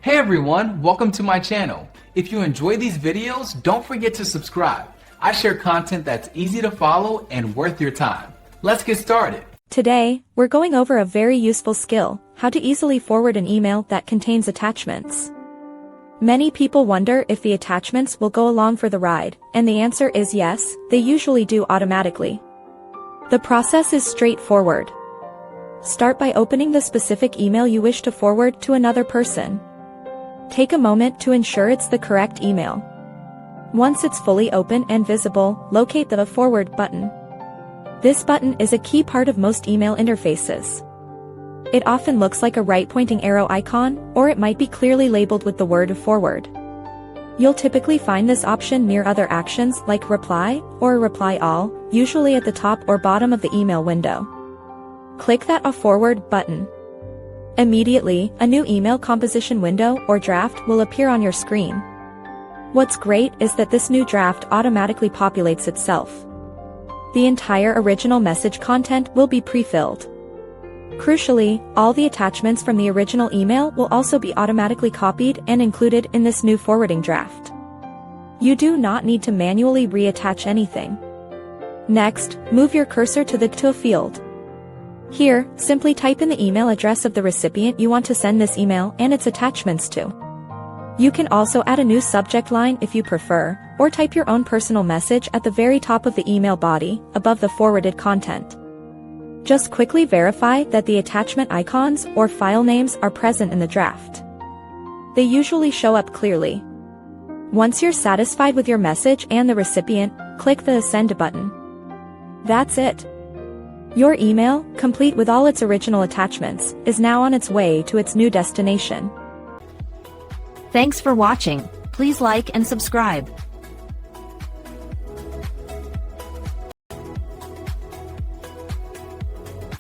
Hey everyone, welcome to my channel. If you enjoy these videos, don't forget to subscribe. I share content that's easy to follow and worth your time. Let's get started. Today, we're going over a very useful skill, how to easily forward an email that contains attachments. Many people wonder if the attachments will go along for the ride, and the answer is yes, they usually do automatically. The process is straightforward. Start by opening the specific email you wish to forward to another person. Take a moment to ensure it's the correct email. Once it's fully open and visible, locate the Forward button. This button is a key part of most email interfaces. It often looks like a right-pointing arrow icon, or it might be clearly labeled with the word Forward. You'll typically find this option near other actions like Reply or Reply All, usually at the top or bottom of the email window. Click that Forward button. Immediately, a new email composition window or draft will appear on your screen. What's great is that this new draft automatically populates itself. The entire original message content will be pre-filled. Crucially, all the attachments from the original email will also be automatically copied and included in this new forwarding draft. You do not need to manually reattach anything. Next, move your cursor to the To field. Here, simply type in the email address of the recipient you want to send this email and its attachments to. You can also add a new subject line if you prefer, or type your own personal message at the very top of the email body, above the forwarded content. Just quickly verify that the attachment icons or file names are present in the draft. They usually show up clearly. Once you're satisfied with your message and the recipient, click the Send button. That's it. Your email, complete with all its original attachments, is now on its way to its new destination. Thanks for watching. Please like and subscribe.